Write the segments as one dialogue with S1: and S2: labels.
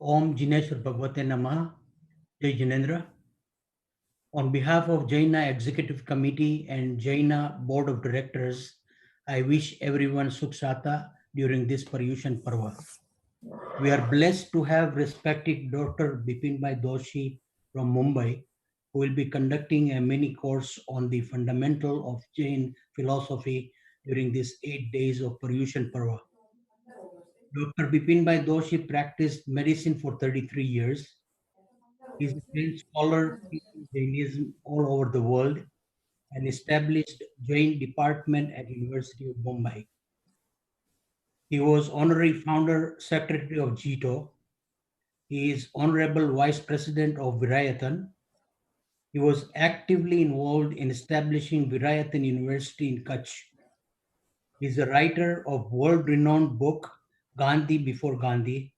S1: Om Jineshwar Bhagavate Namaha, Jai Jinendra. On behalf of Jaina Executive Committee and Jaina Board of Directors, I wish everyone Sukhsata during this Paryushan Parva. We are blessed to have respected Dr. Bipin Doshi from Mumbai, who will be conducting a mini course on the fundamental of Jain philosophy during these 8 days of Paryushan Parva. Dr. Bipin Doshi practiced medicine for 33 years. He is a Jain scholar teaching Jainism all over the world and established Jain department at University of Bombay. He was honorary founder secretary of JITO. He is honorable vice president of Virayatan. He was actively involved in establishing Virayatan University in Kutch. He is a writer of world-renowned book Gandhi Before Gandhi.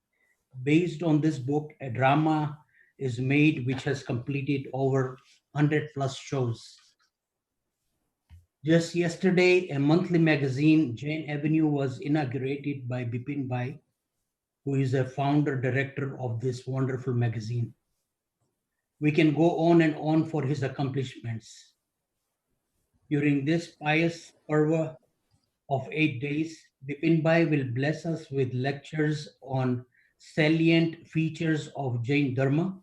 S1: Based on this book, a drama is made which has completed over 100 plus shows. Just yesterday, a monthly magazine, Jain Avenue, was inaugurated by Bipin Bhai, who is a founder director of this wonderful magazine. We can go on and on for his accomplishments. During this pious parva of 8 days, Bipin Bhai will bless us with lectures on salient features of Jain Dharma,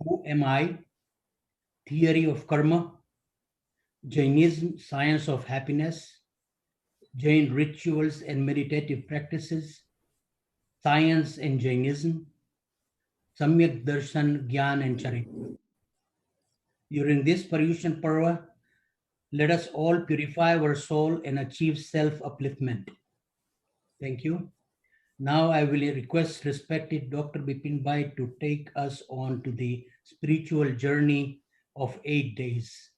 S1: who am I, theory of karma, Jainism, science of happiness, Jain rituals and meditative practices, science and Jainism, Samyak Darshan, Gyan and Charita. During this Paryushan Parva, let us all purify our soul and achieve self-upliftment. Thank you. Now I will request respected Dr. Bipin Bhai to take us on to the spiritual journey of 8 days.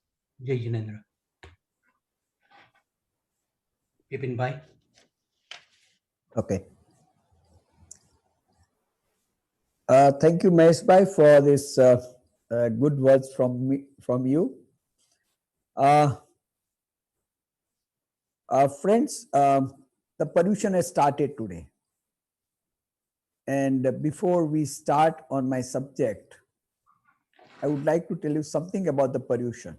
S1: Jai Jinendra. Bipin Bhai.
S2: Okay. Thank you, Mahesh Bhai, for this good words from you. Friends, the Paryushan has started today. And before we start on my subject, I would like to tell you something about the Paryushan.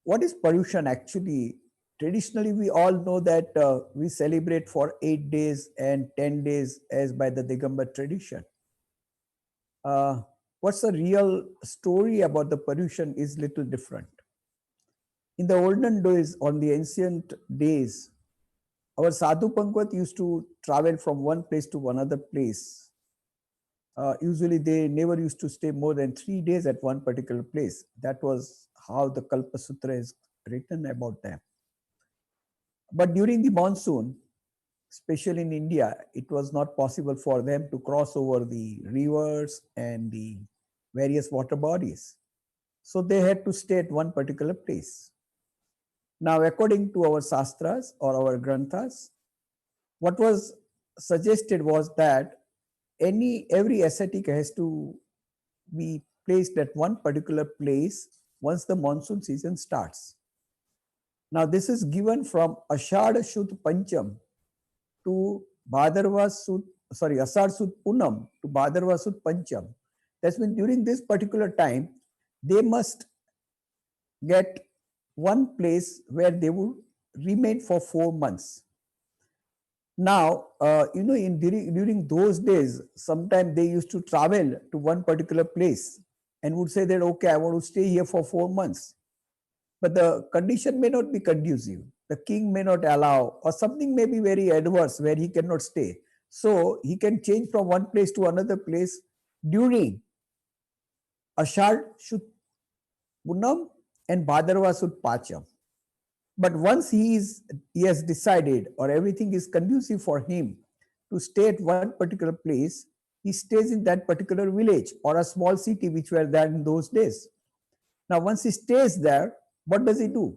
S2: What is Paryushan actually? Traditionally, we all know that we celebrate for 8 days and 10 days as by the Digambar tradition. What's the real story about the Paryushan is little different. In the olden days, on the ancient days, our Sadhu Pankwat used to travel from one place to another place. Usually they never used to stay more than 3 days at one particular place. That was how the Kalpa Sutra is written about them. But during the monsoon, especially in India, it was not possible for them to cross over the rivers and the various water bodies. So they had to stay at one particular place. Now, according to our Shastras or our Granthas, what was suggested was that every ascetic has to be placed at one particular place once the monsoon season starts. Now, this is given from Ashadha Shud Pancham to Bhadarva Sud, Asad Sud Punam to Bhadarva Sud Pancham. That's when during this particular time, they must get one place where they would remain for 4 months. Now, during those days, sometimes they used to travel to one particular place and would say that, okay, I want to stay here for 4 months. But the condition may not be conducive. The king may not allow, or something may be very adverse where he cannot stay. So he can change from one place to another place during Ashad Shud Punam and Bhadarva Sud Pacham. But once he has decided or everything is conducive for him to stay at one particular place, he stays in that particular village or a small city which were there in those days. Now, once he stays there, what does he do?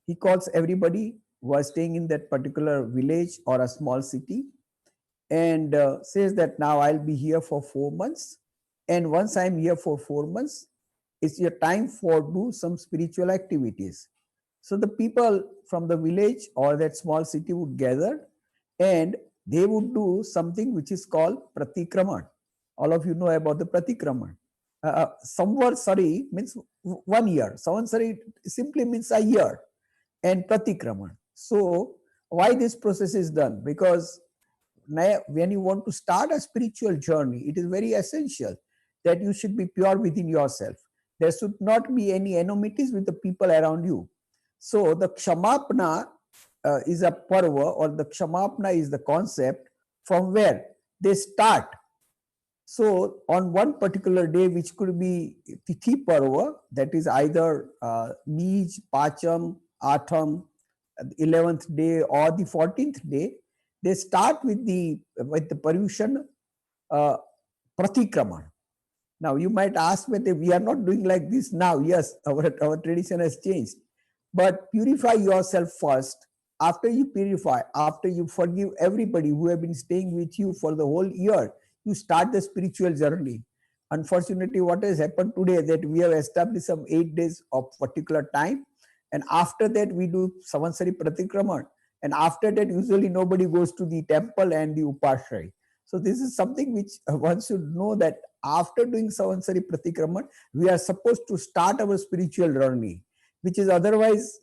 S2: He calls everybody who are staying in that particular village or a small city and says that now I'll be here for 4 months. And once I'm here for 4 months, it's your time for do some spiritual activities. So the people from the village or that small city would gather and they would do something which is called pratikraman. All of you know about the pratikraman. Samvatsari means 1 year. Samvatsari simply means a year, and pratikraman. So why this process is done? Because when you want to start a spiritual journey, it is very essential that you should be pure within yourself. There should not be any enmities with the people around you. So the Kshamapna is a parva, or the Kshamapna is the concept from where they start. So on one particular day, which could be Tithi Parva, that is either Bij, Pacham, Atham, 11th day or the 14th day, they start with the Paryushan uh, Pratikraman. Now you might ask whether we are not doing like this now. Yes, our tradition has changed. But purify yourself first. After you purify, after you forgive everybody who have been staying with you for the whole year, you start the spiritual journey. Unfortunately, what has happened today that we have established some 8 days of particular time, and after that we do Savansari Pratikraman, and after that usually nobody goes to the temple and the Upashray. So this is something which one should know, that after doing Savansari Pratikraman, we are supposed to start our spiritual journey, which is otherwise,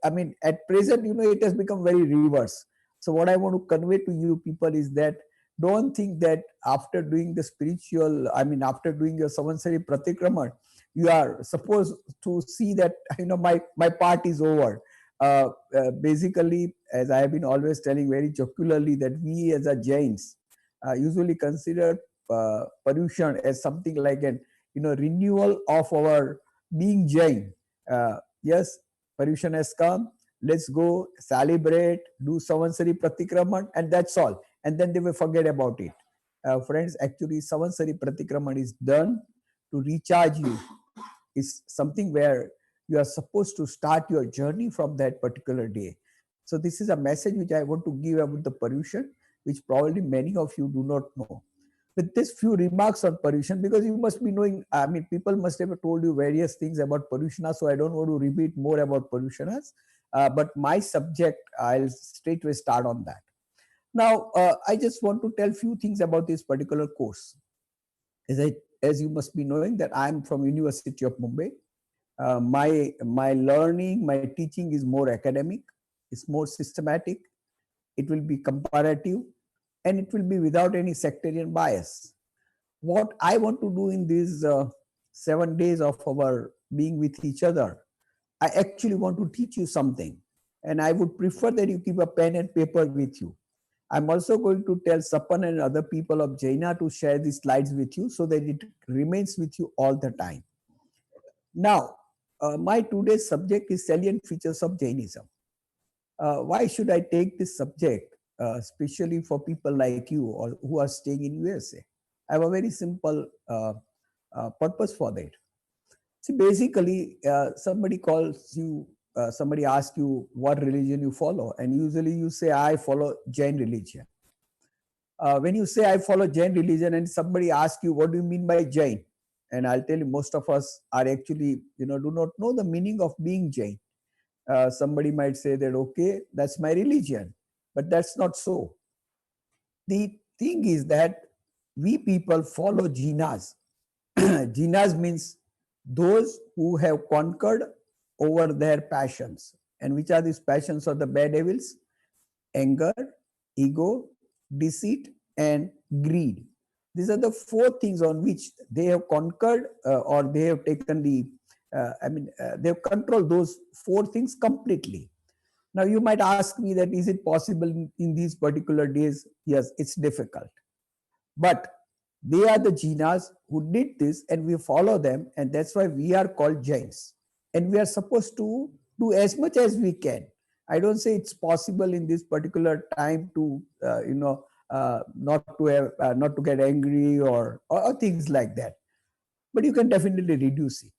S2: I mean, at present, it has become very reverse. So what I want to convey to you people is that don't think that after doing the spiritual, I mean, after doing your Savansari Pratikraman, you are supposed to see that, my part is over. Basically, as I have been always telling very jocularly, that we as a Jains usually consider Paryushan as something like an, renewal of our being Jain. Yes, Paryushan has come. Let's go celebrate, do Savansari Pratikraman, and that's all. And then they will forget about it. Friends, actually, Savansari Pratikraman is done to recharge you. It's something where you are supposed to start your journey from that particular day. So this is a message which I want to give about the Paryushan, which probably many of you do not know. With this few remarks on Paryushan, because you must be knowing, I mean, people must have told you various things about Paryushana, so I don't want to repeat more about Paryushanas. But my subject, I'll straightway start on that. Now, I just want to tell few things about this particular course. As you must be knowing that I'm from University of Mumbai. My learning, my teaching is more academic, it's more systematic, it will be comparative, and it will be without any sectarian bias. What I want to do in these 7 days of our being with each other, I actually want to teach you something. And I would prefer that you keep a pen and paper with you. I'm also going to tell Sapan and other people of Jaina to share these slides with you so that it remains with you all the time. Now, my today's subject is salient features of Jainism. Why should I take this subject, especially for people like you or who are staying in USA? I have a very simple purpose for that. See, basically, somebody calls you, somebody asks you what religion you follow, and usually you say, I follow Jain religion. When you say I follow Jain religion and somebody asks you, what do you mean by Jain? And I'll tell you, most of us are actually, do not know the meaning of being Jain. Somebody might say that, okay, that's my religion, but that's not so. The thing is that we people follow jinas. Jinas means those who have conquered over their passions. And which are these passions or the bad devils? Anger, ego, deceit, and greed. These are the 4 things on which they have conquered or they have taken the, they have controlled those 4 things completely. Now you might ask me that is it possible in these particular days? Yes, it's difficult. But they are the jinas who did this and we follow them, and that's why we are called Jains. And we are supposed to do as much as we can. I don't say it's possible in this particular time to, not to get angry or things like that. But you can definitely reduce it.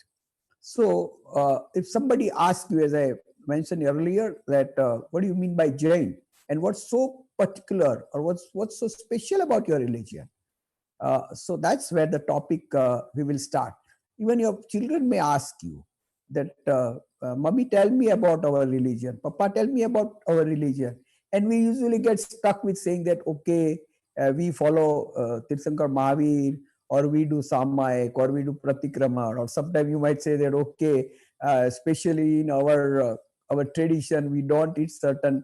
S2: So if somebody asks you, as I mentioned earlier, that what do you mean by Jain? And what's so particular or what's so special about your religion? So that's where the topic we will start. Even your children may ask you that, Mummy, tell me about our religion. Papa, tell me about our religion. And we usually get stuck with saying that, okay, we follow Tirthankar Mahavir, or we do Samayik, or we do Pratikrama, or sometimes you might say that, okay, especially in our tradition, we don't eat certain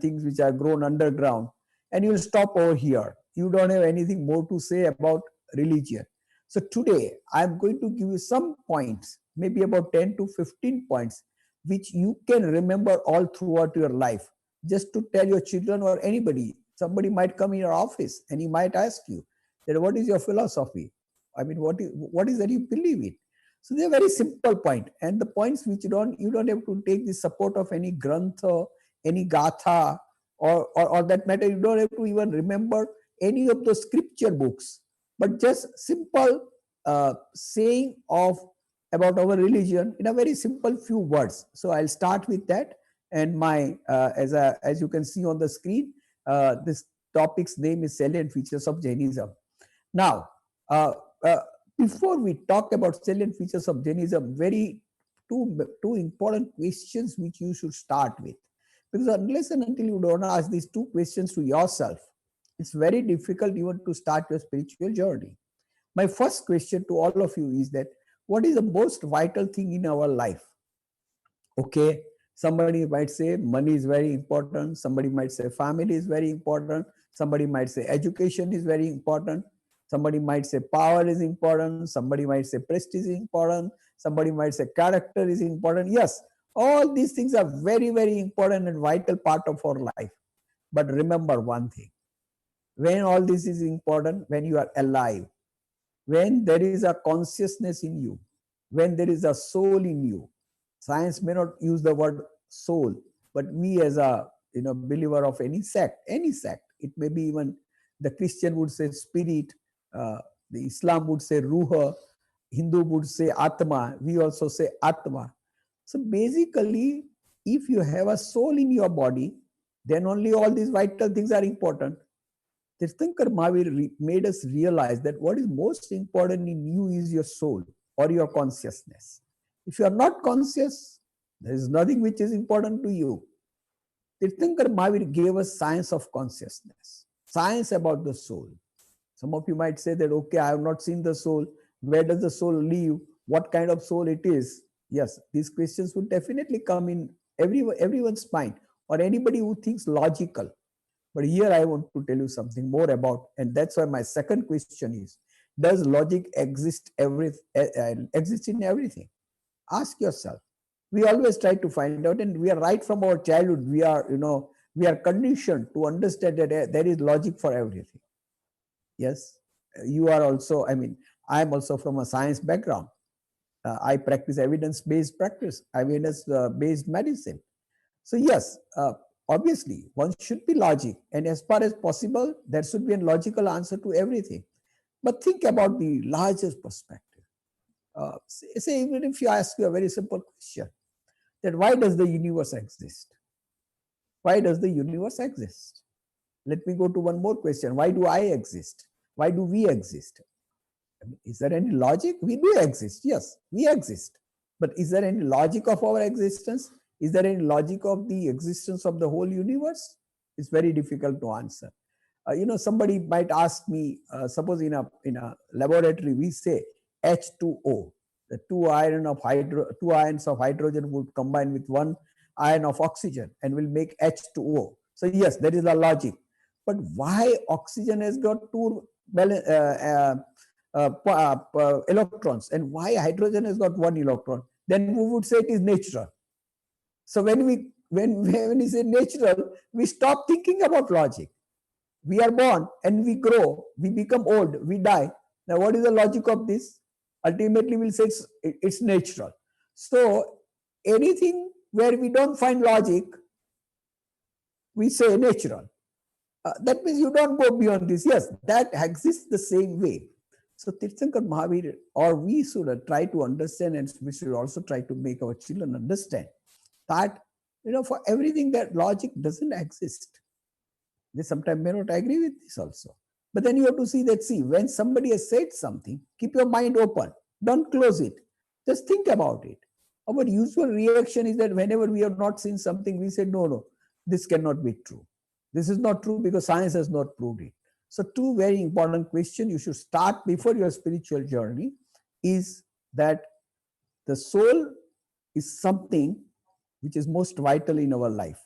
S2: things which are grown underground, and you'll stop over here. You don't have anything more to say about religion. So today, I'm going to give you some points, maybe about 10 to 15 points, which you can remember all throughout your life, just to tell your children or anybody. Somebody might come in your office and he might ask you that, what is your philosophy? I mean, what is that you believe in? So they're very simple point, and the points which you don't have to take the support of any grantha, any gatha, or that matter, you don't have to even remember any of the scripture books, but just simple saying of about our religion in a very simple few words. So I'll start with that. And my as you can see on the screen, this topic's name is Salient Features of Jainism. Now, uh, uh, before we talk about salient features of Jainism, two important questions which you should start with, because unless and until you don't ask these two questions to yourself, it's very difficult even to start your spiritual journey. My first question to all of you is that, what is the most vital thing in our life? Okay, somebody might say money is very important, somebody might say family is very important, somebody might say education is very important, somebody might say power is important, somebody might say prestige is important, somebody might say character is important. Yes, all these things are very, very important and vital part of our life. But remember one thing: when all this is important, when you are alive, when there is a consciousness in you, when there is a soul in you. Science may not use the word soul, but we as a believer of any sect, it may be even the Christian would say spirit, the Islam would say ruha, Hindu would say atma, we also say atma. So basically, if you have a soul in your body, then only all these vital things are important. Tirthankar Mahavir made us realize that what is most important in you is your soul or your consciousness. If you are not conscious, there is nothing which is important to you. Tirthankar Mahavir gave us science of consciousness, science about the soul. Some of you might say that, okay, I have not seen the soul. Where does the soul live? What kind of soul it is? Yes, these questions would definitely come in everyone's mind, or anybody who thinks logical. But here I want to tell you something more about, and that's why my second question is: does logic exist exist in everything? Ask yourself. We always try to find out, and we are right from our childhood. We are conditioned to understand that there is logic for everything. Yes, you are also. I mean, I am also from a science background. I practice evidence-based practice, evidence-based medicine. So yes, obviously one should be logic, and as far as possible, there should be a logical answer to everything. But think about the largest perspective. Say even if you ask you a very simple question, that why does the universe exist? Why does the universe exist? Let me go to one more question. Why do I exist? Why do we exist? I mean, is there any logic? We do exist. Yes, we exist. But is there any logic of our existence? Is there any logic of the existence of the whole universe? It's very difficult to answer. Somebody might ask me, suppose in a laboratory we say H2O, the two ions of hydrogen would combine with one ion of oxygen and will make H2O. So yes, there is a logic. But why oxygen has got two electrons, and why hydrogen has got one electron? Then we would say it is natural. So when we say natural, we stop thinking about logic. We are born and we grow, we become old, we die. Now, what is the logic of this? Ultimately, we'll say it's natural. So anything where we don't find logic, we say natural. That means you don't go beyond this. Yes, that exists the same way. So Tirthankar Mahavir, or we should try to understand, and we should also try to make our children understand that, for everything, that logic doesn't exist. They sometimes may not agree with this also. But then you have to see that, when somebody has said something, keep your mind open. Don't close it. Just think about it. Our usual reaction is that whenever we have not seen something, we say, no, this cannot be true. This is not true because science has not proved it. So two very important questions you should start before your spiritual journey is that the soul is something which is most vital in our life.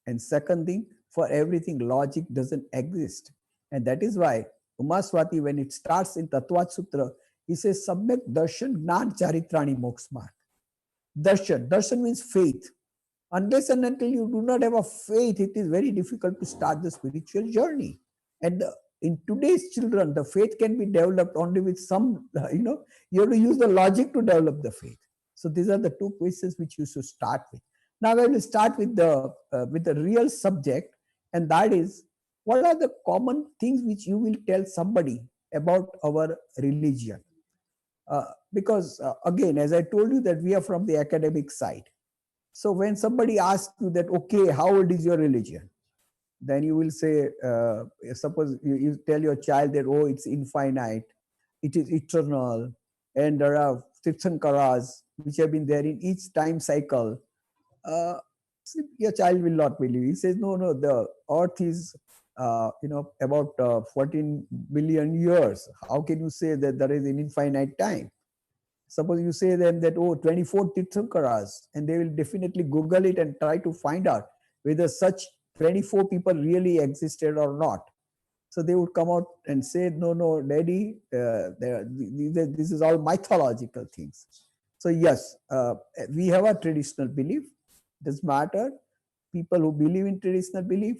S2: And second thing, for everything, logic doesn't exist. And that is why Umaswati, when it starts in Tattvat Sutra, he says, Samyak Darshan Gnan Charitrani Moksmarg. Darshan means faith. Unless and until you do not have a faith, it is very difficult to start the spiritual journey. And in today's children, the faith can be developed only with some, you have to use the logic to develop the faith. So these are the two questions which you should start with. Now I will start with the real subject, and that is, what are the common things which you will tell somebody about our religion? Because again, as I told you, that we are from the academic side. So when somebody asks you that, okay, how old is your religion? Then you will say, suppose you tell your child that, oh, it's infinite, it is eternal, and there are Tirthankaras which have been there in each time cycle. Your child will not believe. He says, no, the earth is, about 14 billion years. How can you say that there is an infinite time? Suppose you say them that, oh, 24 Tirthankaras, and they will definitely Google it and try to find out whether such 24 people really existed or not. So they would come out and say, no, daddy, this is all mythological things. So yes, we have a traditional belief. Doesn't matter. People who believe in traditional belief,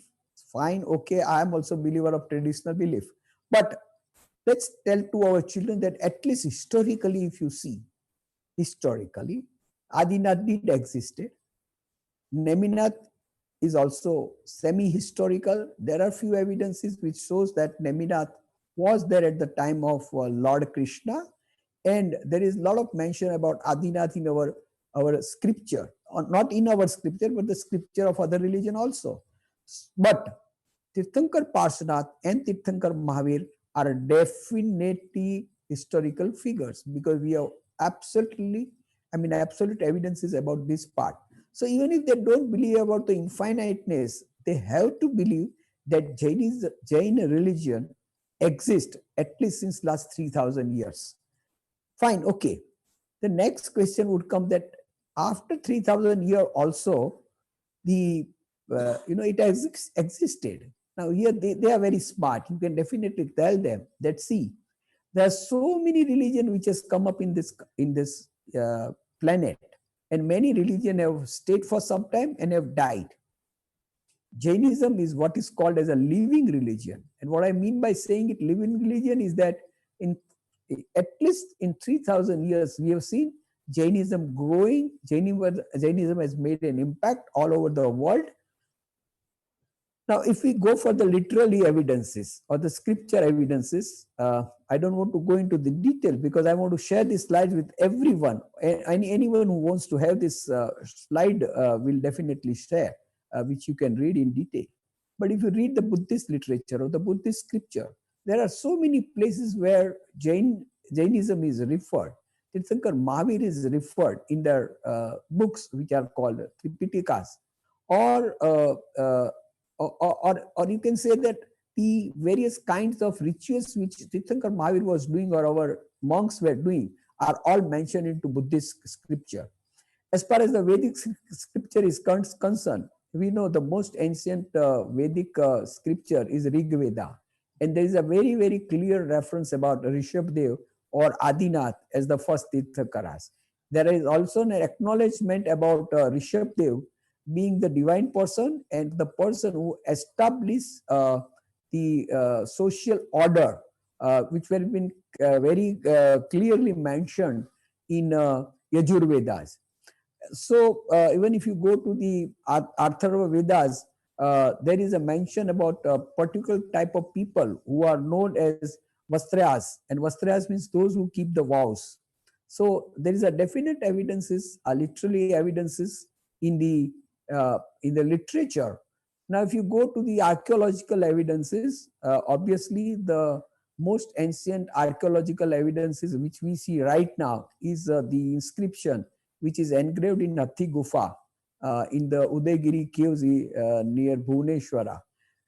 S2: fine, okay, I am also a believer of traditional belief. But let's tell to our children that at least historically, if you see, historically, Adinath did existed. Neminath is also semi-historical. There are few evidences which shows that Neminath was there at the time of Lord Krishna, and there is a lot of mention about Adinath in our scripture, or not in our scripture, but the scripture of other religion also. But Tirthankar Parshanath and Tirthankar Mahavir are definitely historical figures, because we have absolute evidences about this part. So even if they don't believe about the infiniteness, they have to believe that Jain religion exists at least since last 3,000 years. Fine, okay. The next question would come that after 3,000 years also, it has existed. Now here they are very smart. You can definitely tell them that, see, there are so many religions which has come up in this planet, and many religions have stayed for some time and have died. Jainism is what is called as a living religion. And what I mean by saying it living religion is that in at least in 3,000 years, we have seen Jainism growing. Jainism has made an impact all over the world. Now, if we go for the literary evidences or the scripture evidences, I don't want to go into the detail because I want to share this slide with everyone. Anyone who wants to have this slide will definitely share, which you can read in detail. But if you read the Buddhist literature or the Buddhist scripture, there are so many places where Jainism is referred. Tirthankar Mahavir is referred in their books, which are called Tripitikas, or you can say that the various kinds of rituals which Tirthankar Mahavir was doing or our monks were doing are all mentioned into Buddhist scripture. As far as the Vedic scripture is concerned, we know the most ancient Vedic scripture is Rig Veda. And there is a very, very clear reference about Rishabdev or Adinath as the first Tirthankaras. There is also an acknowledgement about Rishabdev being the divine person and the person who established the social order, which have been very clearly mentioned in Yajurvedas. So even if you go to the Atharva Vedas, there is a mention about a particular type of people who are known as Vastrayas, and Vastrayas means those who keep the vows. So there is a definite evidences, literally evidences in the literature. Now, if you go to the archaeological evidences, obviously the most ancient archaeological evidences which we see right now is the inscription which is engraved in Hathi Gufa in the Udaygiri caves near Bhuvaneshwara.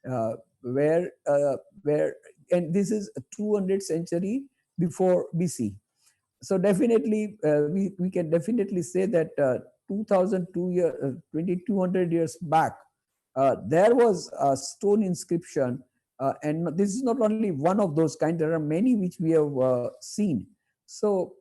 S2: uh, where where and this is 200th century before BC. So definitely we can definitely say that 2200 years back there was a stone inscription, and this is not only one of those kind, there are many which we have seen. So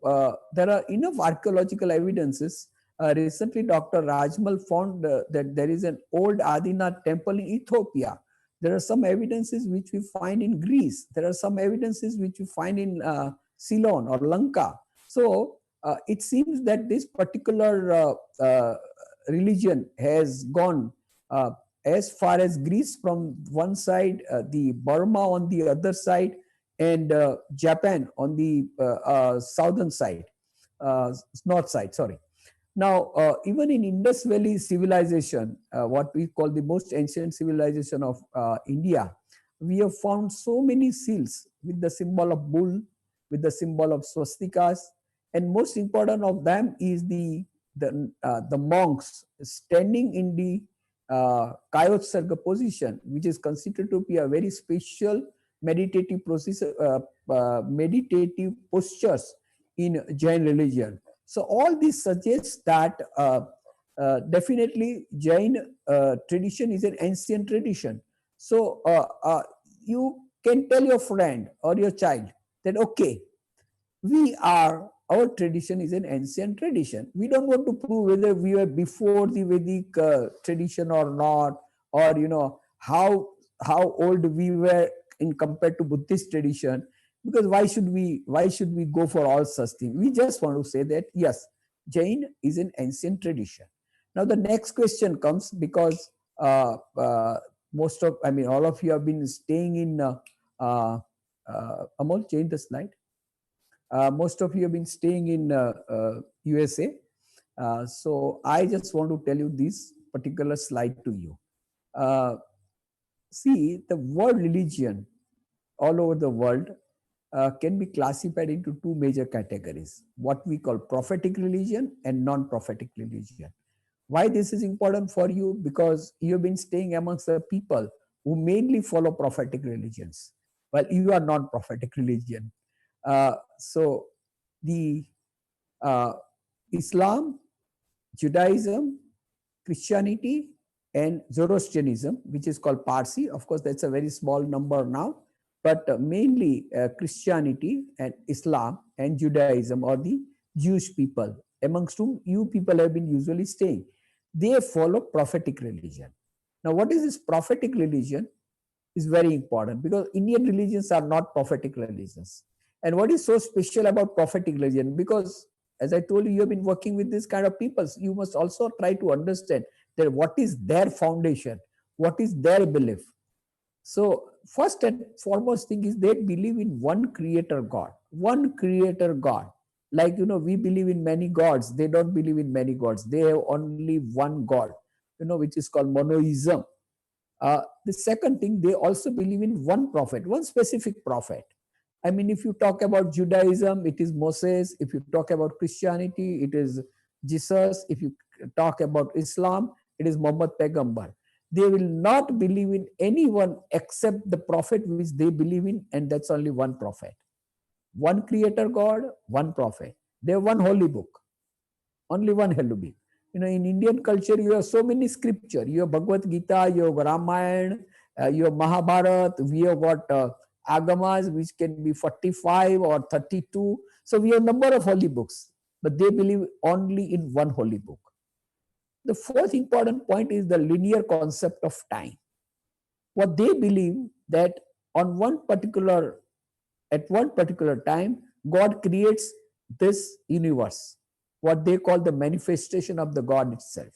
S2: there are enough archaeological evidences. Recently Dr. Rajmal found that there is an old Adinath temple in Ethiopia. There are some evidences which we find in Greece. There are some evidences which we find in Ceylon or Lanka. So it seems that this particular religion has gone uh, as far as Greece from one side, the Burma on the other side, and Japan on the southern side, north side, sorry. Now, even in Indus Valley civilization, what we call the most ancient civilization of India, we have found so many seals with the symbol of bull, with the symbol of swastikas, and most important of them is the monks standing in the Kayotsarga position, which is considered to be a very special meditative process, meditative postures in Jain religion. So all this suggests that definitely Jain tradition is an ancient tradition. So you can tell your friend or your child that, okay, our tradition is an ancient tradition. We don't want to prove whether we were before the Vedic tradition or not, or how old we were in compared to Buddhist tradition. Because why should we go for all such things? We just want to say that yes, Jain is an ancient tradition. Now the next question comes, because all of you have been staying in Amol, change the slide. Most of you have been staying in USA. So I just want to tell you this particular slide to you. Uh, See, the word religion all over the world can be classified into two major categories, what we call prophetic religion and non-prophetic religion. Why this is important for you? Because you've been staying amongst the people who mainly follow prophetic religions, while you are non-prophetic religion. So the uh, Islam, Judaism, Christianity, and Zoroastrianism, which is called Parsi. Of course, that's a very small number now, but mainly Christianity and Islam and Judaism, or the Jewish people, amongst whom you people have been usually staying. They follow prophetic religion. Now, what is this prophetic religion is very important, because Indian religions are not prophetic religions. And what is so special about prophetic religion? Because as I told you, you have been working with this kind of people. You must also try to understand that what is their foundation, what is their belief. So first and foremost thing is they believe in one creator God, one creator God. Like, we believe in many gods. They don't believe in many gods. They have only one God, which is called monoism. The second thing, they also believe in one prophet, one specific prophet. I mean, if you talk about Judaism, it is Moses. If you talk about Christianity, it is Jesus. If you talk about Islam, it is Muhammad Paigambar. They will not believe in anyone except the prophet which they believe in, and that's only one prophet. One creator God, one prophet. They have one holy book, only one holy book. In Indian culture, you have so many scripture. You have Bhagavad Gita, you have Ramayana, you have Mahabharata. We have got agamas, which can be 45 or 32. So we have number of holy books, but they believe only in one holy book. The fourth important point is the linear concept of time. What they believe that on at one particular time, God creates this universe, what they call the manifestation of the God itself.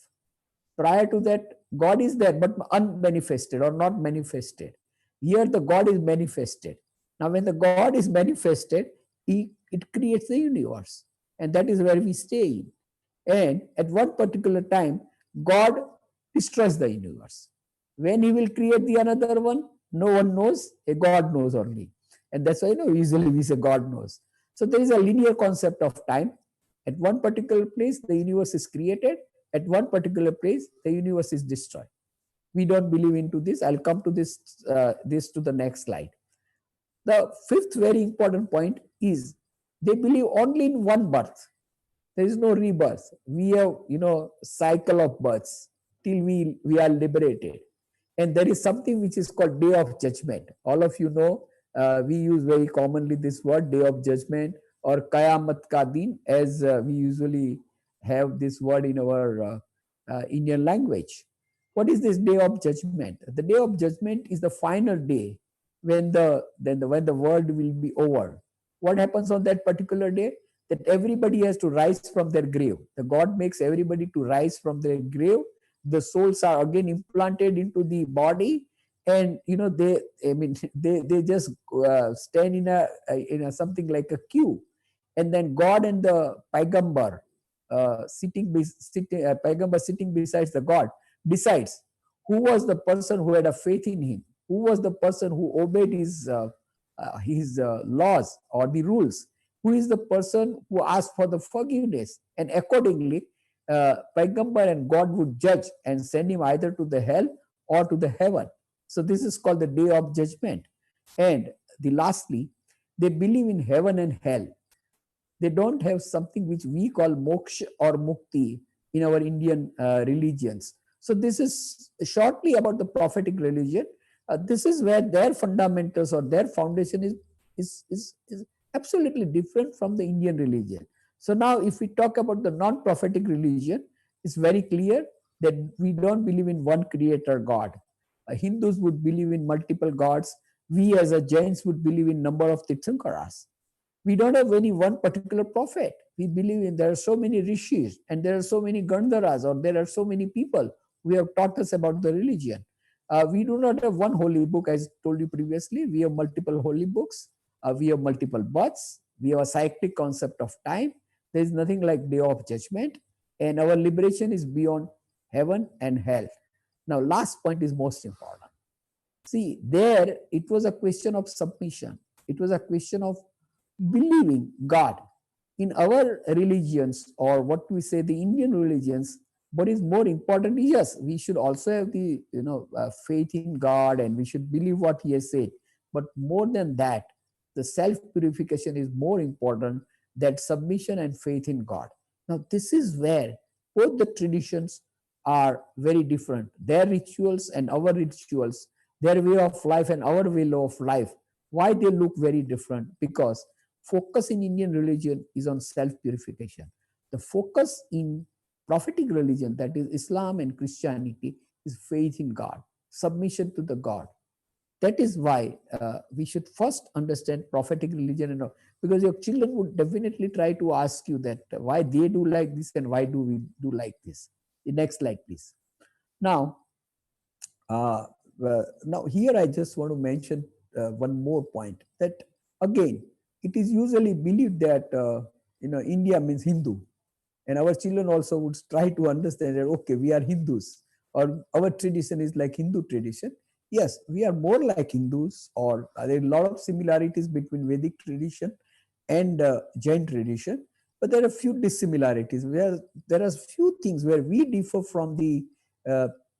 S2: Prior to that, God is there, but unmanifested or not manifested. Here, the God is manifested. Now, when the God is manifested, it creates the universe. And that is where we stay in. And at one particular time, God destroys the universe. When he will create the another one, no one knows. A God knows only. And that's why usually we say God knows. So there is a linear concept of time. At one particular place, the universe is created. At one particular place, the universe is destroyed. We don't believe into this. I'll come to this to the next slide. The fifth very important point is they believe only in one birth. There is no rebirth. We have, cycle of births till we are liberated. And there is something which is called day of judgment. All of you know, we use very commonly this word, day of judgment, or kayamat ka din, as we usually have this word in our Indian language. What is this day of judgment? The day of judgment is the final day when when the world will be over. What happens on that particular day? That everybody has to rise from their grave. The God makes everybody to rise from their grave. The souls are again implanted into the body, and they just stand in a something like a queue, and then God and the Paigambar Paigambar sitting besides the God decides who was the person who had a faith in him, who was the person who obeyed his laws or the rules, who is the person who asked for the forgiveness, and accordingly Paigambar and God would judge and send him either to the hell or to the heaven. So this is called the day of judgment. And lastly, they believe in heaven and hell. They don't have something which we call moksha or mukti in our Indian religions. So this is shortly about the prophetic religion. This is where their fundamentals or their foundation is absolutely different from the Indian religion. So now if we talk about the non-prophetic religion, it's very clear that we don't believe in one creator God. Hindus would believe in multiple gods. We as a Jains would believe in number of Tirthankaras. We don't have any one particular prophet. We believe in there are so many rishis and there are so many Gandharas, or there are so many people who have taught us about the religion. We do not have one holy book, as I told you previously. We have multiple holy books. We have multiple births. We have a cyclic concept of time. There is nothing like day of judgment. And our liberation is beyond heaven and hell. Now, last point is most important. See, there it was a question of submission. It was a question of believing God. In our religions, or what we say, the Indian religions, what is more important is, yes, we should also have the faith in God, and we should believe what He has said. But more than that, the self purification is more important than submission and faith in God. Now, this is where both the traditions are very different. Their rituals and our rituals, their way of life and our way of life, why they look very different? Because focus in Indian religion is on self purification. The focus in prophetic religion, that is Islam and Christianity, is faith in God, submission to the God. That is why we should first understand prophetic religion, and all, because your children would definitely try to ask you that why they do like this and why do we do like this. The next slide, please. Now, uh, now here I just want to mention one more point, that again, it is usually believed that India means Hindu, and our children also would try to understand that okay, we are Hindus, or our tradition is like Hindu tradition. Yes, we are more like Hindus, or there are a lot of similarities between Vedic tradition and Jain tradition, but there are a few dissimilarities. Where there are few things where we differ from the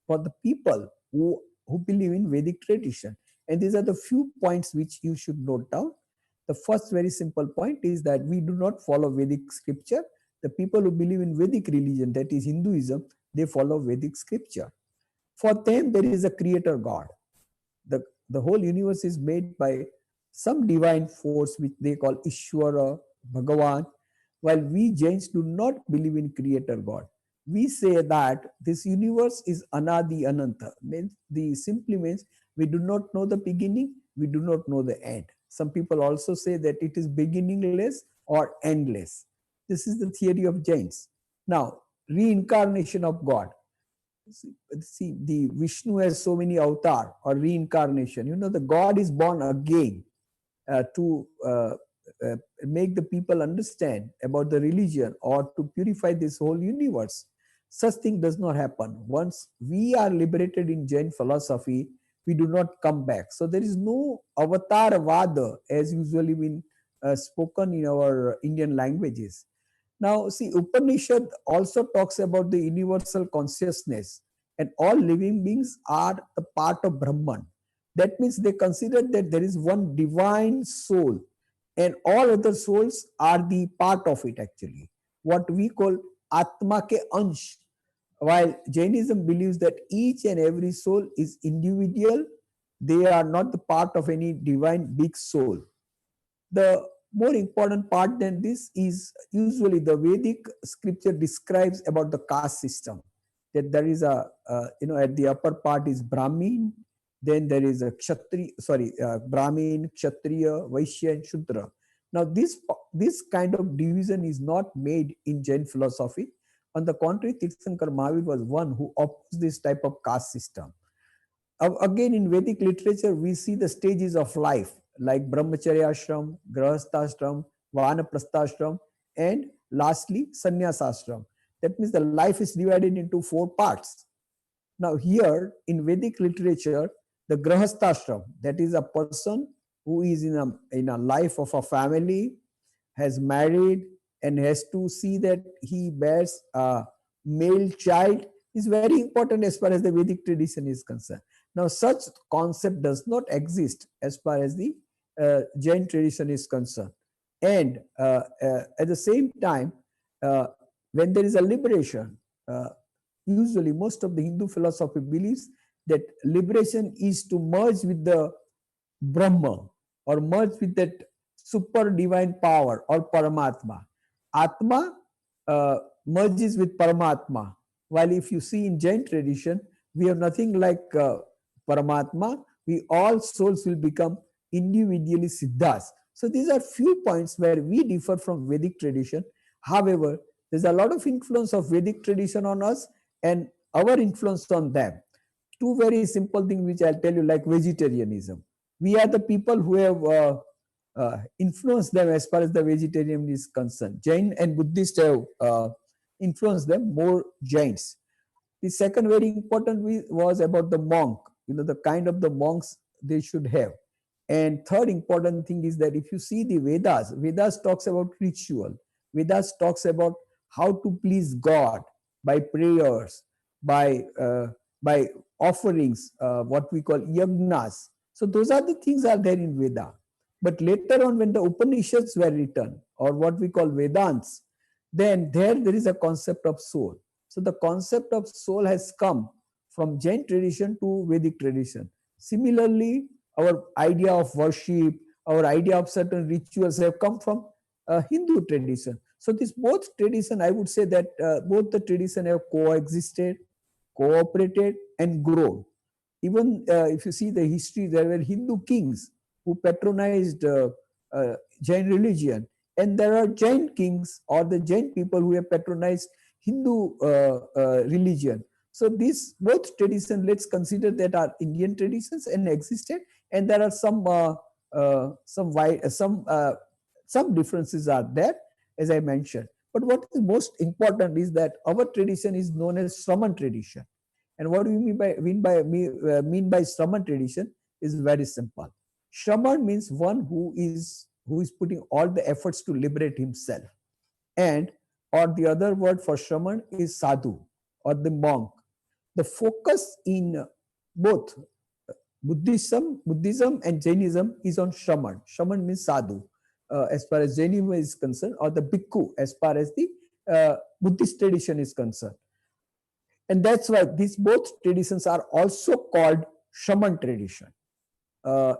S2: for the people who believe in Vedic tradition, and these are the few points which you should note down. The first very simple point is that we do not follow Vedic scripture. The people who believe in Vedic religion, that is Hinduism, they follow Vedic scripture. For them, there is a creator God. The whole universe is made by some divine force which they call Ishwara, Bhagavan, while we Jains do not believe in creator God. We say that this universe is Anadi Ananta. Simply means we do not know the beginning, we do not know the end. Some people also say that it is beginningless or endless. This is the theory of Jains. Now, reincarnation of God. See, the Vishnu has so many avatar or reincarnation. The God is born again to make the people understand about the religion or to purify this whole universe. Such thing does not happen. Once we are liberated in Jain philosophy, we do not come back. So there is no avatar vada as usually been spoken in our Indian languages. Now, see, Upanishad also talks about the universal consciousness, and all living beings are the part of Brahman. That means they consider that there is one divine soul and all other souls are the part of it actually. What we call Atma ke Ansh. While Jainism believes that each and every soul is individual, they are not the part of any divine big soul. The more important part than this is usually the Vedic scripture describes about the caste system. That there is at the upper part is Brahmin, then there is a Brahmin, Kshatriya, Vaishya, and Shudra. Now this kind of division is not made in Jain philosophy. On the contrary, Tirthankar Mahavir was one who opposed this type of caste system. Again, in Vedic literature, we see the stages of life like Brahmacharya ashram, Grahasthashram, Vanaprasthashram, and lastly, Sannyasashram. That means the life is divided into 4 parts. Now, here in Vedic literature, the Grahasthashram, that is a person who is in a life of a family, has married, and has to see that he bears a male child, is very important as far as the Vedic tradition is concerned. Now, such concept does not exist as far as the Jain tradition is concerned. And at the same time, uh, when there is a liberation, usually most of the Hindu philosophy believes that liberation is to merge with the Brahma or merge with that super divine power or Paramatma. Atma merges with Paramatma. While if you see in Jain tradition, we have nothing like Paramatma. We all souls will become individually Siddhas. So these are few points where we differ from Vedic tradition. However, there's a lot of influence of Vedic tradition on us and our influence on them. Two very simple things which I'll tell you, like vegetarianism. We are the people who have influenced them as far as the vegetarianism is concerned. Jain and Buddhists have influenced them, more Jains. The second very important was about the monk, the kind of the monks they should have. And third important thing is that if you see the Vedas talks about ritual. Vedas talks about how to please God by prayers, by offerings, what we call yagnas. So those are the things are there in Veda. But later on, when the Upanishads were written, or what we call Vedants, then there is a concept of soul. So the concept of soul has come from Jain tradition to Vedic tradition. Similarly, our idea of worship, our idea of certain rituals have come from Hindu tradition. So this both tradition, I would say that both the tradition have coexisted, cooperated, and grown. Even if you see the history, there were Hindu kings who patronized Jain religion, and there are Jain kings or the Jain people who have patronized Hindu religion. So these both traditions, let's consider that are Indian traditions and existed, and there are some differences are there, as I mentioned. But what is most important is that our tradition is known as shraman tradition. And what do we mean by shraman tradition is very simple. Shraman means one who is putting all the efforts to liberate himself. And or the other word for shraman is sadhu or the monk. The focus in both Buddhism and Jainism is on shraman. Shraman means sadhu as far as Jainism is concerned, or the bhikkhu as far as the Buddhist tradition is concerned. And that's why these both traditions are also called shaman tradition.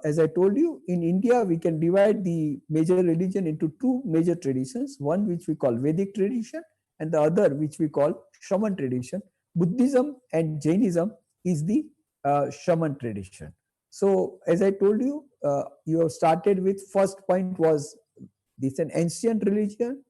S2: As I told you, in India, we can divide the major religion into 2 major traditions, one which we call Vedic tradition and the other which we call shaman tradition. Buddhism and Jainism is the shaman tradition. So as I told you, you have started with first point was this an ancient religion.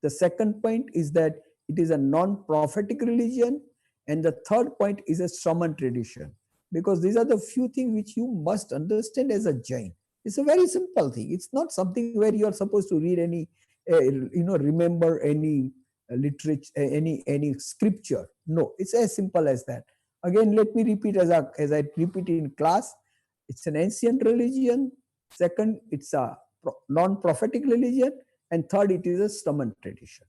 S2: The second point is that it is a non-prophetic religion. And the third point is a shaman tradition. Because these are the few things which you must understand as a Jain. It's a very simple thing. It's not something where you are supposed to read any, remember any literature, any scripture. No, it's as simple as that. Again, let me repeat as I repeat in class. It's an ancient religion. Second, it's a non-prophetic religion. And third, it is a shaman tradition.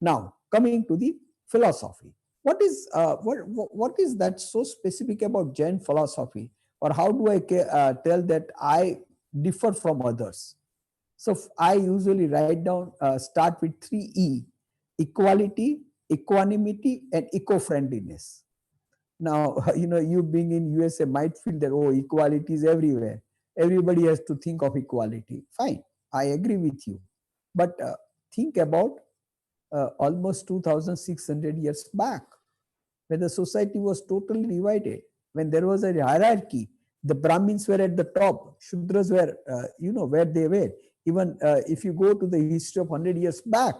S2: Now, coming to the philosophy. What is that so specific about Jain philosophy, or how do I tell that I differ from others? So I usually write down, start with three E: equality, equanimity, and eco-friendliness. Now, you being in USA might feel that, oh, equality is everywhere. Everybody has to think of equality. Fine, I agree with you. But think about almost 2,600 years back, when the society was totally divided, when there was a hierarchy. The Brahmins were at the top, Shudras were, where they were. Even if you go to the history of 100 years back,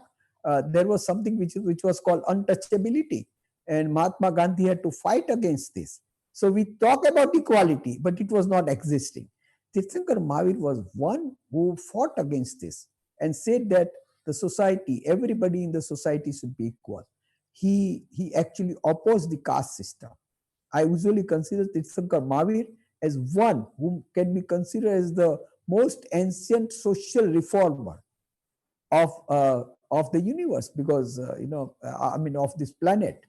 S2: there was something which was called untouchability. And Mahatma Gandhi had to fight against this. So we talk about equality, but it was not existing. Tirthankar Mahavir was one who fought against this and said that the society, everybody in the society should be equal. He actually opposed the caste system. I usually consider Tirthankar Mahavir as one who can be considered as the most ancient social reformer of the universe, because I mean, of this planet.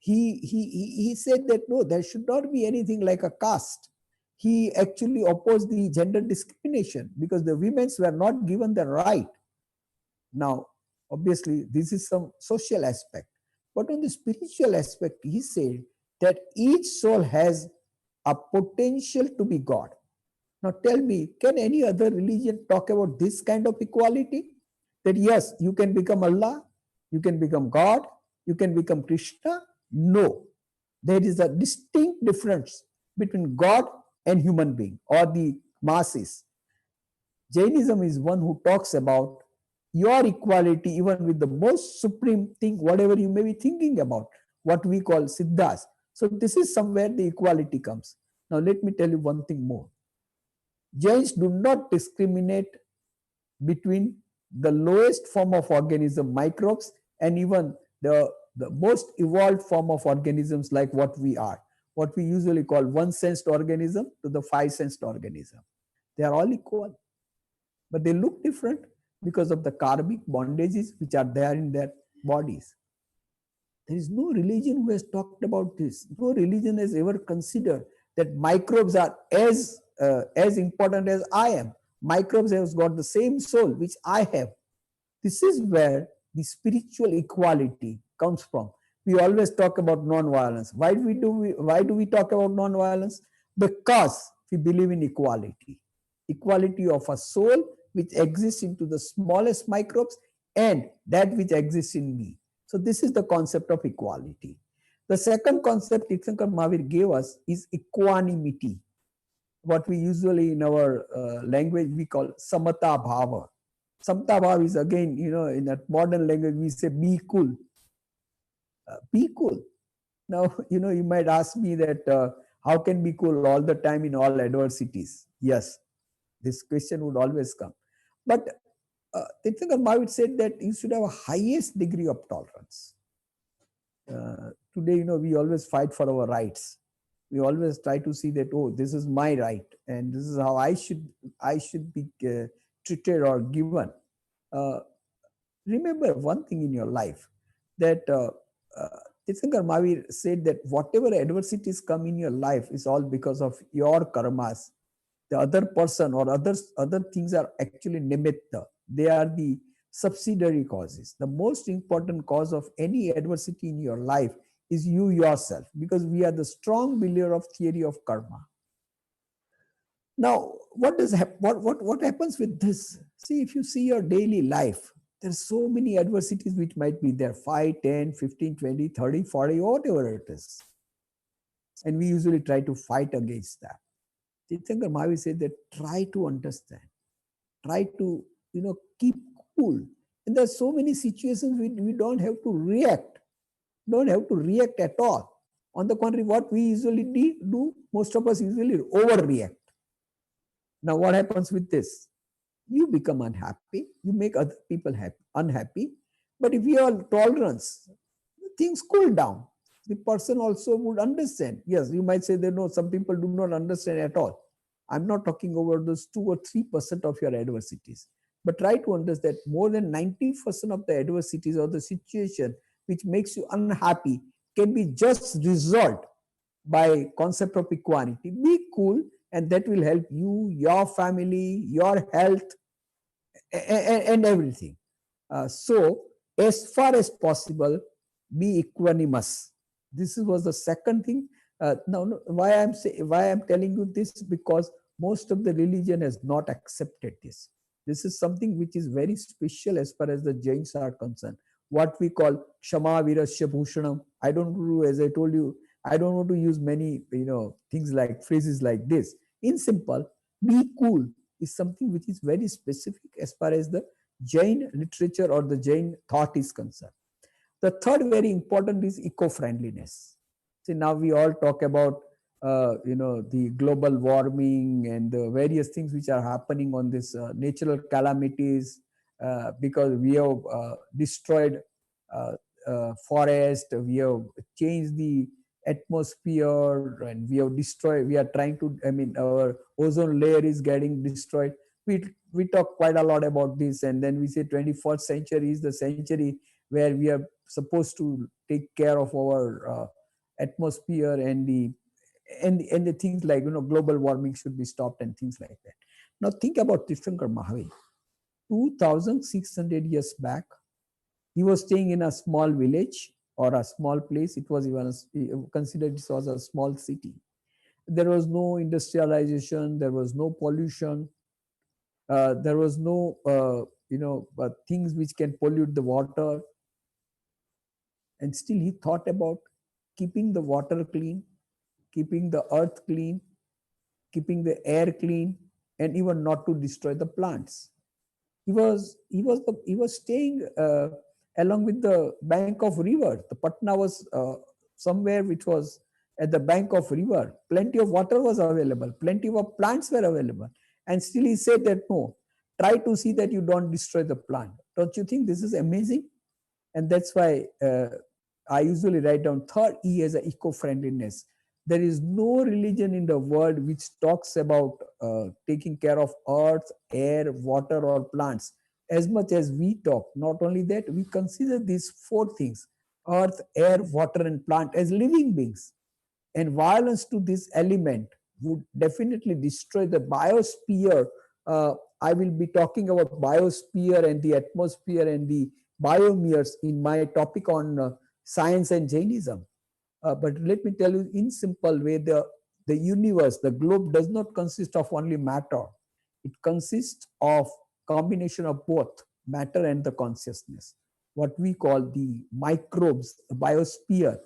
S2: He said that no, there should not be anything like a caste. He actually opposed the gender discrimination because the women's were not given the right. Now, obviously, this is some social aspect. But on the spiritual aspect, he said that each soul has a potential to be God. Now, tell me, can any other religion talk about this kind of equality? That yes, you can become Allah, you can become God, you can become Krishna? No. There is a distinct difference between God and human being or the masses. Jainism is one who talks about your equality even with the most supreme thing, whatever you may be thinking about, what we call siddhas. So this is somewhere the equality comes. Now let me tell you one thing more. Jains do not discriminate between the lowest form of organism, microbes, and even the most evolved form of organisms like what we are, what we usually call one-sensed organism to the five-sensed organism. They are all equal, but they look different because of the karmic bondages which are there in their bodies. There is no religion who has talked about this. No religion has ever considered that microbes are as important as I am. Microbes have got the same soul which I have. This is where the spiritual equality comes from. We always talk about non-violence. Why do we talk about non-violence? Because we believe in equality. Equality of a soul which exists into the smallest microbes and that which exists in me. So this is the concept of equality. The second concept Tirthankar Mahavir gave us is equanimity. What we usually in our language we call samata bhava. Samata bhava is again, in that modern language we say be cool. Be cool. Now, you might ask me that how can be cool all the time in all adversities? Yes, this question would always come. But Tirthankar Mahavir said that you should have a highest degree of tolerance. Today, we always fight for our rights. We always try to see that, oh, this is my right and this is how I should be treated or given. Remember one thing in your life, that Tirthankar Mahavir said that whatever adversities come in your life is all because of your karmas. The other person or other things are actually nimitta. They are the subsidiary causes. The most important cause of any adversity in your life is you yourself, because we are the strong believer of theory of karma. Now, what happens with this? See, if you see your daily life, there's so many adversities which might be there, 5, 10, 15, 20, 30, 40, whatever it is. And we usually try to fight against that. Tirthankar Mahavir said that try to understand, try to keep cool. And there's so many situations we don't have to react, at all. On the contrary, what we usually do, most of us usually overreact. Now, what happens with this? You become unhappy, you make other people unhappy. But if you have tolerance, things cool down. The person also would understand. Yes, you might say that no, some people do not understand at all. I'm not talking about those 2 or 3% of your adversities, but try to understand more than 90% of the adversities or the situation which makes you unhappy can be just resolved by concept of equanimity. Be cool, and that will help you, your family, your health, and everything. So, as far as possible, be equanimous. This was the second thing. Now, why I'm telling you this, because most of the religion has not accepted this. This is something which is very special as far as the Jains are concerned. What we call Kshama Virasya Bhushanam. I don't do, as I told you, I don't want to use many things like phrases like this. In simple, be cool is something which is very specific as far as the Jain literature or the Jain thought is concerned. The third very important is eco-friendliness. See, now we all talk about the global warming and the various things which are happening on this natural calamities, because we have destroyed uh, forest, we have changed the atmosphere, and we are trying to, I mean, our ozone layer is getting destroyed. We talk quite a lot about this, and then we say 21st century is the century where we are supposed to take care of our atmosphere, and the things like global warming should be stopped and things like that. Now think about Tirthankar Mahavir. 2600 years back, he was staying in a small village or a small place. It was even considered this was a small city. There was no industrialization, there was no pollution, there was no things which can pollute the water, and still he thought about keeping the water clean, keeping the earth clean, keeping the air clean, and even not to destroy the plants. He was staying along with the bank of river. The Patna was somewhere which was at the bank of river. Plenty of water was available, plenty of plants were available, and still he said that no, try to see that you don't destroy the plant. Don't you think this is amazing? And that's why I usually write down third E as a eco-friendliness. There is no religion in the world which talks about taking care of earth, air, water, or plants as much as we talk. Not only that, we consider these four things: earth, air, water, and plant as living beings. And violence to this element would definitely destroy the biosphere. I will be talking about biosphere and the atmosphere and the biomeres in my topic on science and Jainism. But let me tell you in simple way, the universe, the globe does not consist of only matter. It consists of combination of both matter and the consciousness, what we call the microbes, the biosphere.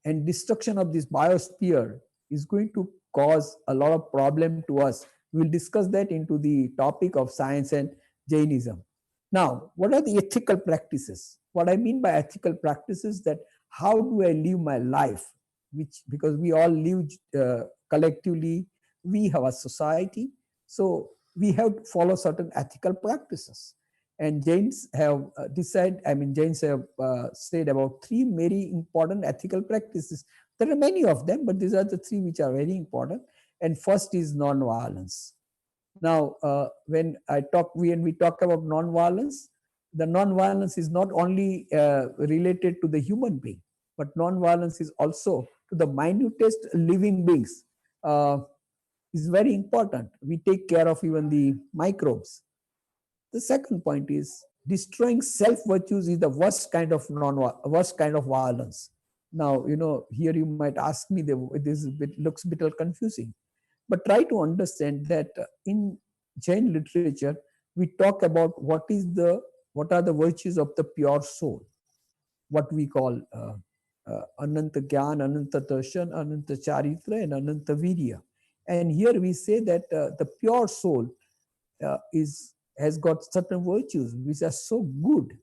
S2: And destruction of this biosphere is going to cause a lot of problem to us. We will discuss that into the topic of science and Jainism. Now, what are the ethical practices? What I mean by ethical practices, that how do I live my life? Which, because we all live collectively, we have a society, so we have to follow certain ethical practices. And Jains have Jains have said about three very important ethical practices. There are many of them, but these are the three which are very important. And first is non-violence. Now, when we talk about non-violence, the non-violence is not only related to the human being, but non-violence is also to the minutest living beings. Is very important. We take care of even the microbes. The second point is destroying self virtues is the worst kind of violence. Now, here you might ask me, this looks a bit confusing, but try to understand that in Jain literature, we talk about what are the virtues of the pure soul, what we call Ananta Gyan, Ananta Darshan, Ananta Charitra, and Ananta Virya. And here we say that the pure soul has got certain virtues which are so good,